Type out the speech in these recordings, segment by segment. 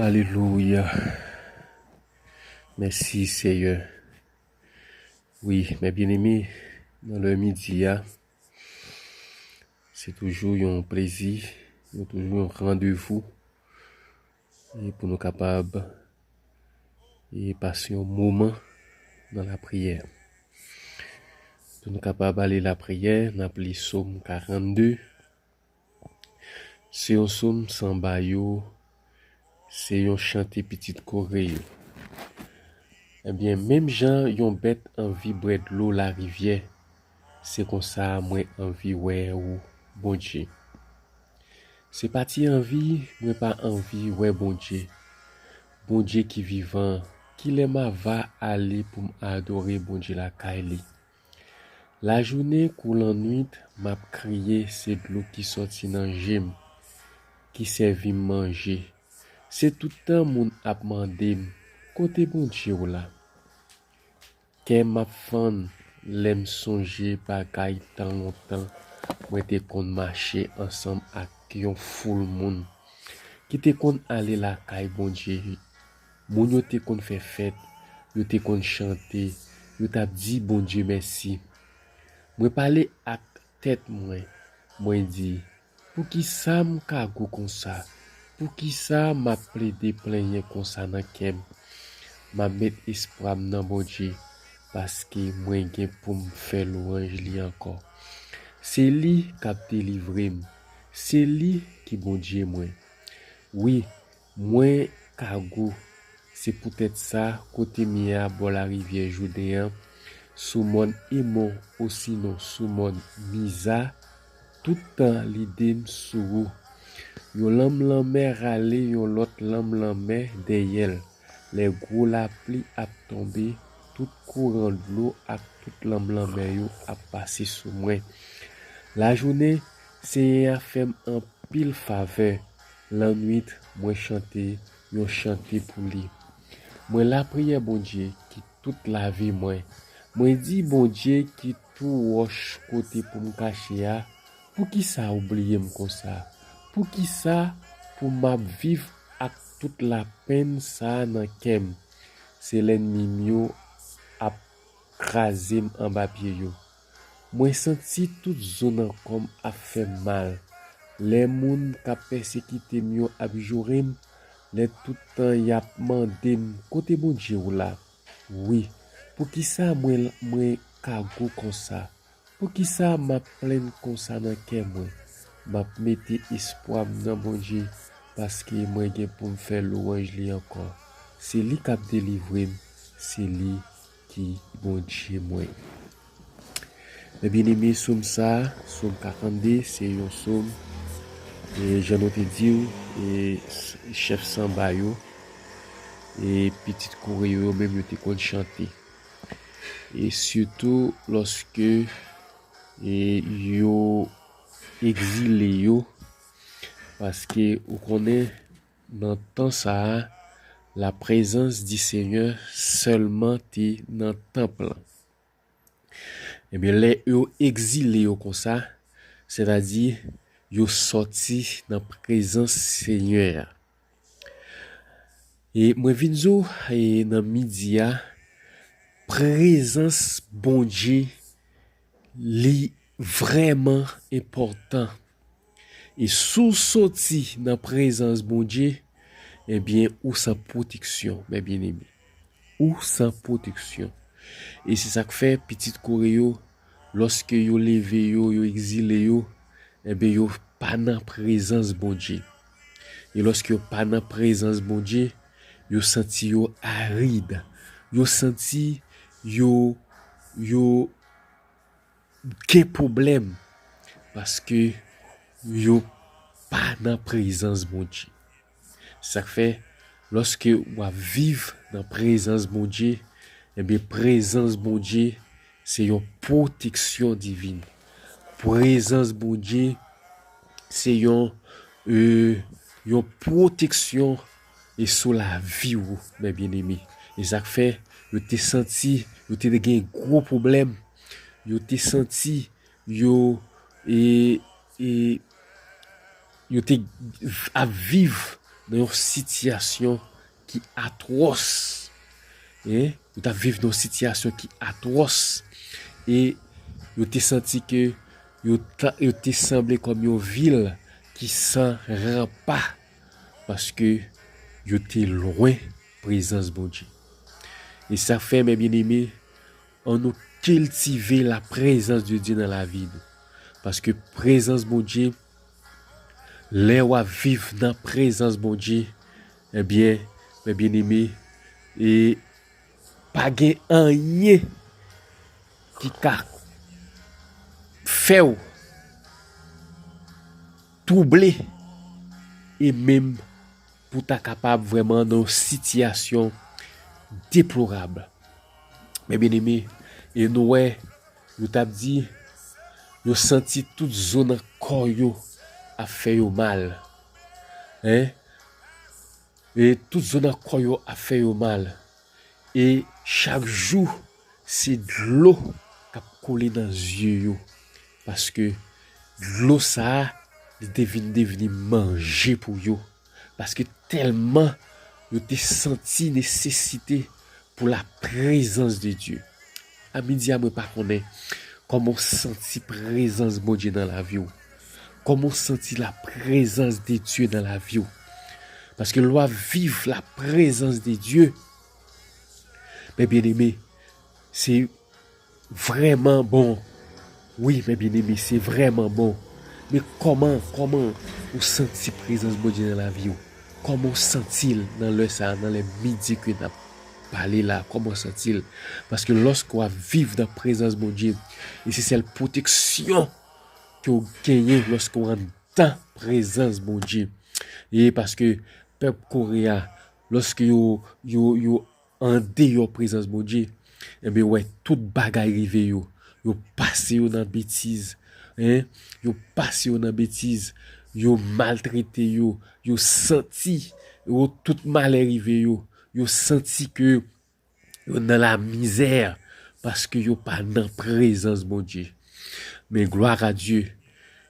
Alléluia. Merci Seigneur. Oui, mes bien-aimés, dans le midi, c'est toujours un plaisir, c'est toujours un rendez-vous et pour nous capables et passer un moment dans la prière. Pour nous capables d'aller la prière, nous appelons Psaume 42. C'est un psaume sans baillot, c'est un chanté petite choré. Eh bien, même gens yon bête envie de l'eau la rivière, c'est comme ça moi envie ouais ou bon Dieu. C'est parti envie, moi pas envie ouais bon Dieu. Bon Dieu qui vivant, qui l'aime va aller pour m'adorer bon Dieu la kaili. La journée coule en nuit, m'a crié c'est de l'eau qui sorti dans j'aime, qui servi manger. C'est tout le temps moun ap mandé côté bon Dieu là. Qu'est m'a fan l'aime songer bagay tant longtemps, moi te kon marcher ensemble avec yon foule moun. Qui te kon aller la kay bon Dieu. Moun yo te kon fait fête, yo te kon chanter, yo t'a dit bon Dieu merci. Moi parler ak tête moi dit pour qui ça m'ka go comme ça? Pour qui ça m'a plaidé plein comme ça dans kem? M'a mettre espoir dans bon Dieu parce que moi gen pour me faire louange li encore. C'est lui qui a délivré, c'est lui qui bon Dieu moi. Oui, moi Kago, c'est peut-être ça côté mia bon la rivière Jourdain, sous mon émon aussi non sous mon misa, tout temps l'idée sous yo lam mer aller yo l'autre lam mer derrière. Les gros la pluie a tombé, tout courant de l'eau a tout lam mer yo a passé sous moi. La journée, c'est a fait un pile faveur. La nuit, moi chanter, yo chanter pour lui. Moi la prière bon Dieu qui toute la vie moi. Moi dit bon Dieu qui tout roche côté pour me cacher pour qui ça oublier comme ça. Pour qui ça pour m'a vivre avec toute la peine ça dans kem. C'est l'ennemi mio a crasé en bas pied yo. Moi senti toute zone comme a fait mal. Les moun ka persécuté mieux abjourim, les tout temps y a mandé côté bon Dieu là. Oui, pour qui ça moi kago comme ça? Pour qui ça m'a pleine comme ça dans cœur moi? M'a mette espoir dans bon Dieu parce que moi gen pour me faire louange li encore. C'est lui qui a délivré, c'est lui qui bon Dieu moi. Mais bien aimé somme ça, somme 42, c'est un somme et j'en ai dit et chef Sambayo et petite choreo même yo te kon chanter. Et surtout lorsque yo exilé yo parce que on connaît dans temps ça la présence du Seigneur seulement t'es dans le temple. Et bien les yo exilé yo comme ça, c'est-à-dire yo sorti dans présence Seigneur. Et moi vinzo et dans midi présence bon Dieu li vraiment important. Et sous sorti dans présence bon Dieu, eh bien ou sans protection, mes bien-aimés. Ou sans protection. Et c'est ça que fait petite choréo lorsque yo levé yo exilé yo, eh bien yo pas dans présence bon Dieu. Et lorsque yo pas dans présence bon Dieu, yo senti yo aride. Yo senti yo quel problème parce que yo pas dans présence bon Dieu. Ça fait lorsque ou vivre dans présence bon Dieu, eh bien présence bon Dieu c'est une protection divine. Présence bon Dieu c'est une protection et sur la vie ou mes bien-aimés. Et ça fait yo te senti yo te gen gros problème. Yo te senti yo yo te à vivre dans une situation qui atroce. Et vous avez vécu dans une situation qui atroce. Et vous avez senti que vous avez semblé comme une ville qui s'en rend pas. Parce que vous êtes loin de la présence de Dieu. Et ça fait, mes bien-aimés, on nous cultiver la présence de Dieu dans la vie. Parce que présence de Dieu, les ou vivre dans la présence de Dieu, eh bien, mes bien-aimés, et pas rien qui a fait troubler et même pour être capable vraiment dans une situation déplorable. Mes bien-aimés, et nous t'avons dit, nous senti toute zone corps a fait mal. Hein? Et toute zone corps a fait mal. Et chaque jour, c'est de l'eau qui a collé dans les yeux. Parce que l'eau, ça, il devenu manger pour vous. Parce que tellement, vous avez senti nécessité pour la présence de Dieu. À midi, je ne connais pas comment sentir la présence de Dieu dans la vie. Comment sentir la présence de Dieu dans la vie. Parce que l'on vivre la présence de Dieu. Mais bien aimé, c'est vraiment bon. Oui, mais bien aimé, c'est vraiment bon. Mais comment vous sentez la présence de Dieu dans la vie? Comment sent-il dans les midis que nous avons parlé là? Comment sent-il? Parce que lorsqu'on vit dans la présence de Dieu, et c'est cette protection que vous gagnez lorsqu'on est dans la présence de Dieu. Et parce que le peuple coréen, lorsque vous en dehors présence de Dieu, eh bien ouais, toute bagaille arrive yo passé dans la bêtise, hein, yo passé dans la bêtise, yo maltraité yo senti tout mal arrivé yo senti que yo dans la misère parce que yo pas dans présence de Dieu. Mais gloire à Dieu.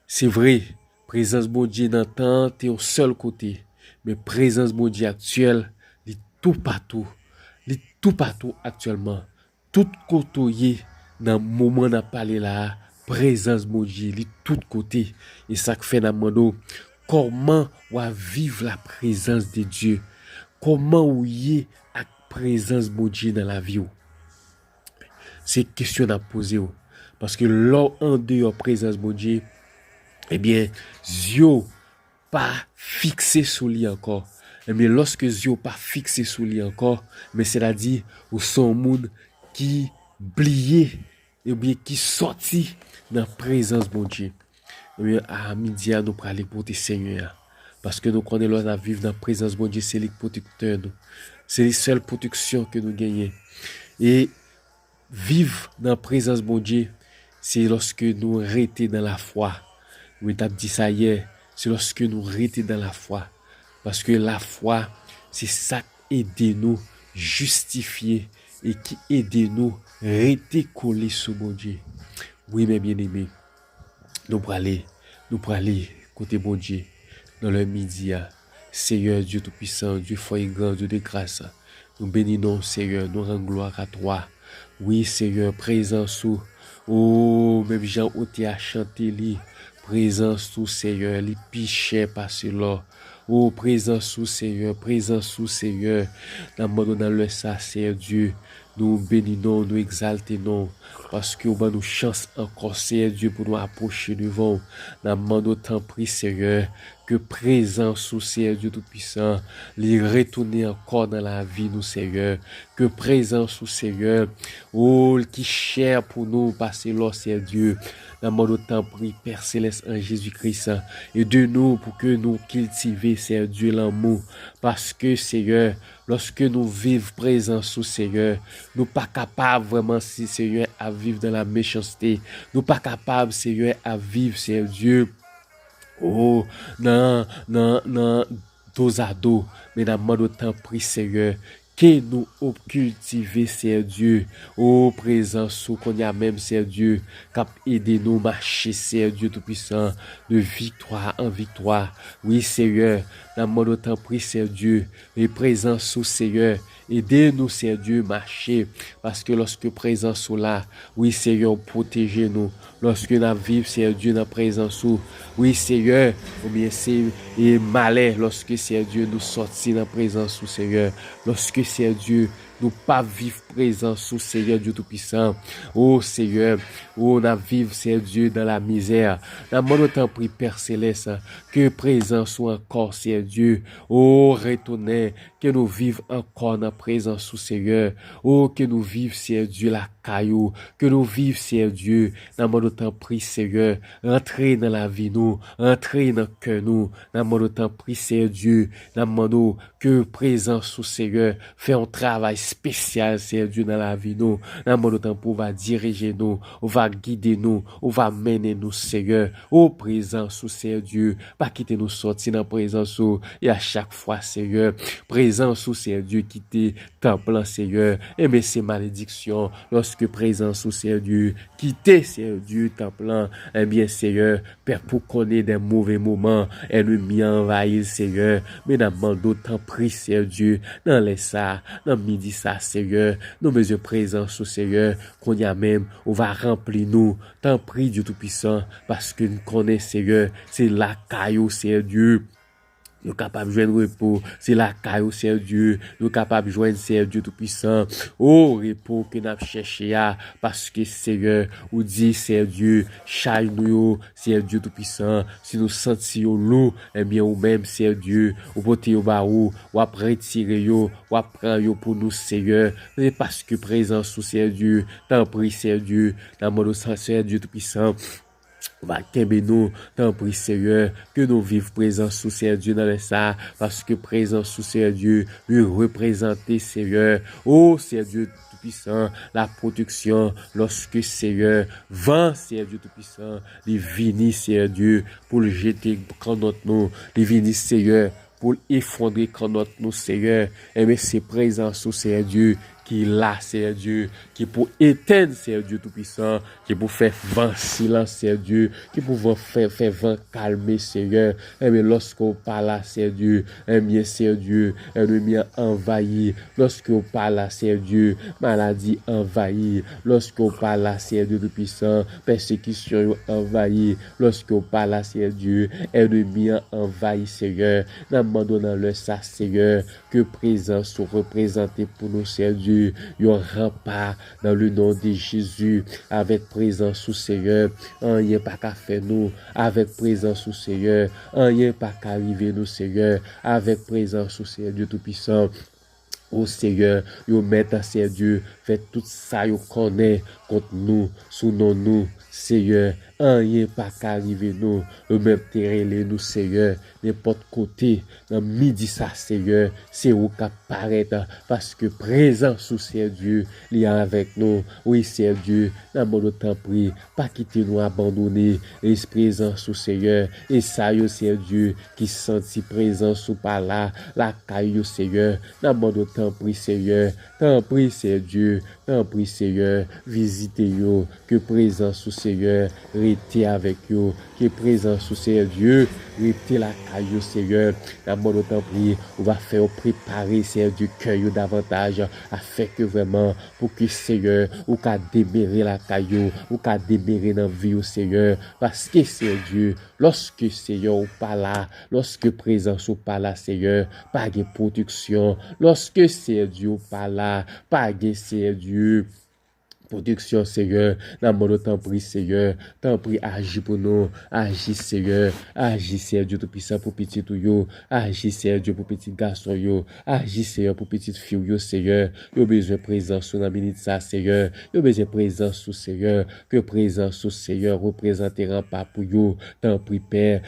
C'est vrai, présence de Dieu dans temps t'es au seul côté, mais présence de Dieu actuelle, il tout partout actuellement. Tout côté dans le moment n'a parlé là, présence de Dieu, il tout côté. Et ça fait dans monde comment on va vivre la présence de Dieu. Comment on y est la présence de Dieu dans la vie. C'est question à poser parce que là en dehors présence de Dieu, eh bien, Dieu pas fixé sur lui encore. Mais lorsque Dieu pas fixé sur lui encore, mais c'est-à-dire au son monde qui oublié et bien qui sorti dans la présence de Dieu. Et bien à midi nous pour aller pour tes Seigneur parce que nous connaissons à vivre dans la présence de Dieu, c'est le protecteur nous. C'est la seule protection que nous gagnons. Et vivre dans la présence de Dieu, c'est lorsque nous restons dans la foi. Oui, t'as dit ça hier, c'est lorsque nous restons dans la foi. Parce que la foi, c'est ça qui aide nous justifier et qui aide nous rester collés sur mon Dieu. Oui, mes bien-aimés, nous pour aller côté bon Dieu dans le midi. Seigneur Dieu Tout-Puissant, Dieu fort et grand, Dieu de grâce. Nous bénissons, Seigneur, nous rendons gloire à toi. Oui, Seigneur, présent sous. Oh, même Jean ôté à chanter li. Présence sous Seigneur, les pichets passent là. Oh, présence sous Seigneur, dans le ça, Seigneur Dieu. Nous bénissons, nous exaltons, parce que nous avons chance encore, Seigneur Dieu, pour nous approcher devant. Nous demandons tant pris, Seigneur, que présence sous Seigneur Dieu Tout-Puissant, les retourner encore dans la vie, nous, Seigneur. Que présence sous Seigneur, oh, qui cher pour nous, passer là, Seigneur Dieu. Nous demandons tant pris, Père Céleste, en Jésus-Christ, et de nous, pour que nous cultivions, Seigneur Dieu, l'amour. Parce que, Seigneur, lorsque nous vivons présence sous Seigneur, nous pas capables vraiment, si Seigneur, à vivre dans la méchanceté. Nous pas capables, Seigneur, à vivre, Seigneur Dieu. Oh, non, dos à dos. Mais dans le temps pris, Seigneur, que nous cultiver, Seigneur Dieu, ô présence qu'on y a même, Seigneur Dieu, cap aider nous marcher, Seigneur Dieu Tout-Puissant, de victoire en victoire. Oui, Seigneur, dans mon temps prie, Seigneur Dieu, et présence au Seigneur, aidez-nous, Seigneur Dieu, marcher, parce que lorsque présence sont là, oui, Seigneur, protégez-nous. Lorsque nous vivons, Seigneur Dieu, dans la présence, oui, Seigneur, ou bien c'est malais lorsque, Seigneur Dieu, nous sortis dans la présence, Seigneur. Lorsque, Seigneur Dieu, nous pas vivre présence au Seigneur Dieu Tout-Puissant. Oh Seigneur, oh, on vivre, Seigneur Dieu, dans la misère. Dans mon temps prie, Père Céleste, que présence soit encore, Seigneur Dieu. Oh, retournez, que nous vivons encore dans la présence au Seigneur. Oh, que nous vivons, Seigneur Dieu, la caillou. Que nous vivons, Seigneur Dieu, dans mon temps prie, Seigneur. Entrez dans la vie, nous. Entrez dans le cœur, nous. Dans mon temps prie, Seigneur Dieu. Dans mon que présence au Seigneur. Fait un travail spécial, Seigneur Dieu, dans la vie, nous. Dans mon temps, on va diriger nous, on va guider nous, on va mener nous, Seigneur, au présence, Seigneur Dieu. Pas quitter nous sortir dans la présence, et à chaque fois, Seigneur, présence, Seigneur Dieu, quitter temple, Seigneur, et mais ces malédictions, lorsque présence, Seigneur Dieu, quitter, Seigneur Dieu, temple, eh bien, Seigneur, Père, pour connaître des mauvais moments, ennemi envahir, Seigneur, mais dans mon temps, prie, Seigneur Dieu, dans les ça, dans midi ça, Seigneur, nous besoin présence au Seigneur, qu'on y a même, on va remplir nous, tant prie Dieu Tout-Puissant, parce que nous connaissons, Seigneur, c'est la caillou, Seigneur Dieu. Nous capables de joindre repos, c'est la caillou, Seigneur Dieu. Nous capables de joindre, Seigneur Dieu Tout-Puissant. Oh, repos que nous avons cherché, parce que, Seigneur, ou dit, Seigneur Dieu, chaille nous, Seigneur Dieu Tout-Puissant. Si nous sentions l'eau, eh bien, ou même, Seigneur Dieu, ou porter au barou, ou après retirer yo, ou après yo pour nous, Seigneur. C'est parce que présence sous Seigneur Dieu, t'en prie, Seigneur Dieu, dans mon sang, Seigneur Dieu Tout-Puissant. Va kembe nous, t'en prie Seigneur, que nous vivons présence sous Seigneur Dieu dans les ça, parce que présence sous Seigneur Dieu, lui représenter Seigneur, oh Seigneur Dieu Tout-Puissant, la protection, lorsque Seigneur, vent Seigneur Dieu Tout-Puissant, les vinis Seigneur Dieu, pour le jeter quand notre nous, les vinis Seigneur, pour effondrer quand notre nous Seigneur, et mais c'est présence sous Seigneur Dieu, qui est là, Seigneur Dieu, qui est pour éteindre, Seigneur Dieu Tout-Puissant, qui est pour faire vent silence, Seigneur Dieu, qui est pour faire vent calmer, Seigneur. Et bien, lorsqu'on parle là, Seigneur Dieu, eh bien, Seigneur Dieu, ennemi envahi. Lorsqu'on parle là, Seigneur Dieu, maladie envahie. Lorsqu'on parle là, Seigneur Dieu Tout-Puissant, persécution envahie. Lorsqu'on parle là, Seigneur Dieu, ennemi envahi, Seigneur. Nous demandons le ça, Seigneur, que présence soit représentée pour nous, Seigneur Dieu. Yon rempart dans le nom de Jésus, avec présence au Seigneur, rien pas qu'à faire nous, avec présence au Seigneur, rien pas qu'à arriver nous, Seigneur, avec présence au Seigneur Dieu Tout-Puissant. Ô Seigneur, yo mettre Seigneur Dieu, fait tout ça yo connaît contre nous, sous nous, Seigneur, rien pas qu'arriver nous, même terrer nous, Seigneur, n'importe côté, dans midi ça, Seigneur, c'est où qu'apparaître, parce que présence sous Seigneur Dieu, il est avec nous, oui, Seigneur Dieu, dans mon temps prie, pas quitter nous abandonner, et présence sous Seigneur, et ça, yo, Seigneur Dieu, qui sentit présence sous par là, la caillou, Seigneur, dans mon temps prie, Seigneur, t'en prie, Seigneur Dieu, t'en prie, Seigneur, visitez-yo, que présence sous Seigneur, restez avec yo, que présence sous Seigneur Dieu, restez la caillou, Seigneur, dans mon temps prie, on va faire préparer, Seigneur Dieu, cœur davantage, afin que vraiment, pour que Seigneur, ou qu'à démérer la caillou, ou qu'à démérer dans la vie, au Seigneur, parce que Seigneur Dieu, lorsque Seigneur ou pas là, lorsque présence ou pas là, Seigneur, pas de production, lorsque Seigneur Dieu ou pas là, pas de Seigneur Dieu, protection, Seigneur, dans mon temps prie, Seigneur, tant prie, agis pour nous, agis, Seigneur, agis, Seigneur Dieu Tout-Puissant pour petit ou yo, agis, Seigneur Dieu pour petit garçon yo, agis, Seigneur pour petite fille yo, Seigneur, yo besoin de présence sur la minute ça, Seigneur, yo besoin de présence sous Seigneur, que présence sous Seigneur représentera pas pour yo, tant prie, Père,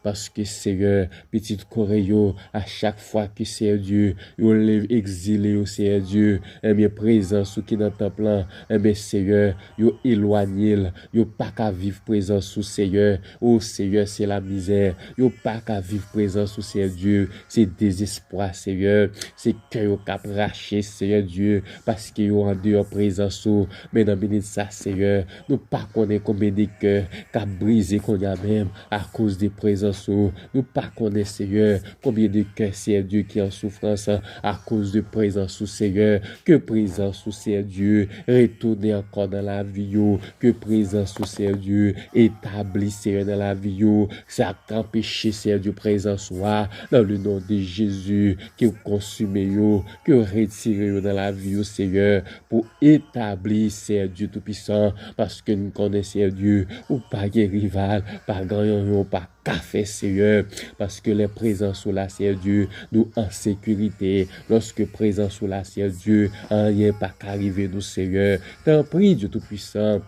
parce que Seigneur, petite Corée yo, à chaque fois que Seigneur Dieu, yo lève exilé au Seigneur Dieu, et bien présence qui dans peuple, eh bien, Seigneur, yo éloigné, yo pas qu'à vivre présence sous Seigneur. Oh Seigneur, c'est la misère. Yo pas qu'à vivre présence sous Seigneur Dieu. C'est désespoir, Seigneur. C'est que yo cap raché, Seigneur Dieu, parce que yo en dehors présence sous. Mais dans minute ça, Seigneur, nous pas connaît combien de cœurs qu'a brisé qu'on y a même à cause des présences sous. Nous pas connaît, Seigneur, combien de cœurs, Seigneur Dieu, qui en souffrance à cause de présence sous, Seigneur. Que présence sous, Seigneur Dieu, retourner encore dans la vie, que présence sous, Seigneur Dieu, établi, Seigneur, dans la vie, ça empêché, Seigneur Dieu, présence soit dans le nom de Jésus, que consume, que retire dans la vie, Seigneur, pour établir, Seigneur Dieu Tout-Puissant, parce que nous connaissons, Seigneur Dieu, ou pas de rival, pas grand, pas café, Seigneur, parce que les présences sous la, Seigneur Dieu, nous en sécurité, lorsque présence sous la, Seigneur Dieu, rien pas qu'arriver, nous, Seigneur, t'en prie, Dieu Tout-Puissant.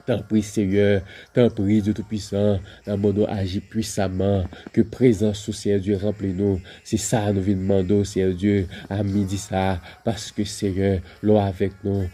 T'en prie, Seigneur, t'en prie, Dieu Tout-Puissant, dans mon nom agit puissamment, que présence sous Seigneur Dieu remplis-nous. C'est ça, nous venons demander, Seigneur Dieu, à midi ça, parce que Seigneur, l'eau avec nous,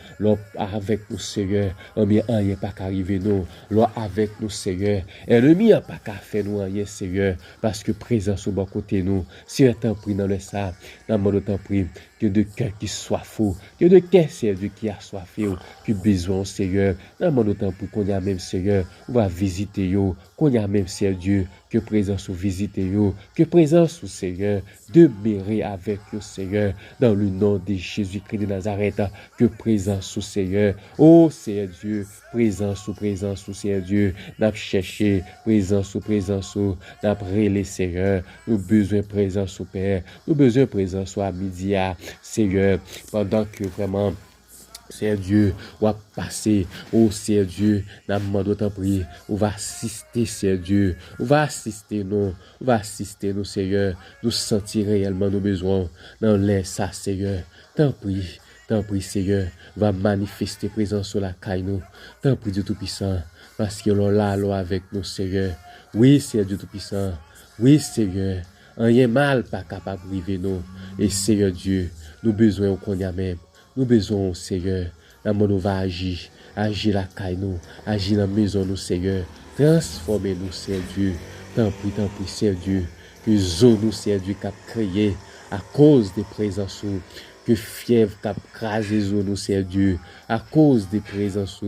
Seigneur, rien pas qu'arriver nous, l'eau avec nous, Seigneur, ennemi n'a pas qu'à faire nous rien, Seigneur, parce que présence au bon côté nous, Seigneur, t'en prie dans le ça, dans mon nom, t'en prie, que de cœur qui soit fou, que de cœur, Seigneur Dieu, qui a soifé, qui besoin, Seigneur, dans mon nom, t'en prie, qu'on y a même, Seigneur, on va visiter yo, qu'on y a même, Seigneur Dieu, que présence ou visiter yo, que présence ou Seigneur, demeurer avec yo, Seigneur, dans le nom de Jésus-Christ de Nazareth, que présence ou Seigneur, oh Seigneur Dieu, présence ou Seigneur Dieu, n'a cherché présence ou, n'a les Seigneur, nous besoin présence au Père, nous besoin présence à midi, Seigneur, pendant que vraiment, Seigneur Dieu, on va passer, oh Seigneur Dieu, dans le monde d'autant prier, on va assister, Seigneur Dieu, on va assister nous, Seigneur, nous sentir réellement nos besoins, dans l'air ça, Seigneur, t'en prie, Seigneur, va manifester présence sur la caille nous, t'en prie Dieu Tout-Puissant, parce que l'on là avec nous, Seigneur, oui, Seigneur Dieu Tout-Puissant, oui, Seigneur, rien mal pas capable de priver nous, et Seigneur Dieu, nous besoin qu'on y a même. Nous besoin, Seigneur, dans mon va agir la caille nous, agir dans la maison nous, Seigneur, transformer nous, Seigneur Dieu, tant pis, Seigneur Dieu, que zone nous, Seigneur Dieu, qu'a créé à cause des présences, que fièvre qu'a crasé nous, Seigneur Dieu, à cause des présences,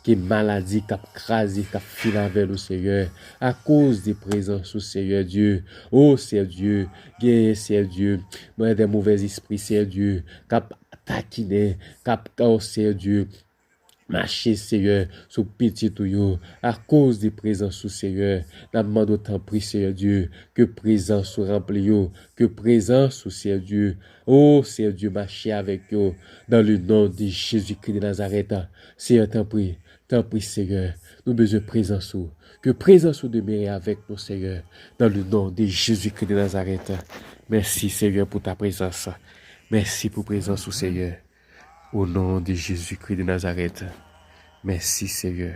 que maladie qu'a crasé, qu'a filé avec nous, Seigneur, à cause des présences, Seigneur Dieu, oh Seigneur Dieu, guérir, Seigneur Dieu, moi des mauvais esprits, Seigneur Dieu, qu'a taquiner, cap Seigneur Dieu, marcher, Seigneur, sous petit tuyau, à cause des présences sous Seigneur, n'a demande autant prie, Seigneur Dieu, que présence soit remplie, que présence sous Seigneur Dieu, oh Seigneur Dieu, marcher avec eux, dans le nom de Jésus-Christ de Nazareth, Seigneur, t'en prie, Seigneur, nous besoin de présence sous, que présence soit demeure avec nous, Seigneur, dans le nom de Jésus-Christ de Nazareth. Merci, Seigneur, pour ta présence. Merci pour présence au Seigneur. Au nom de Jésus-Christ de Nazareth. Merci Seigneur.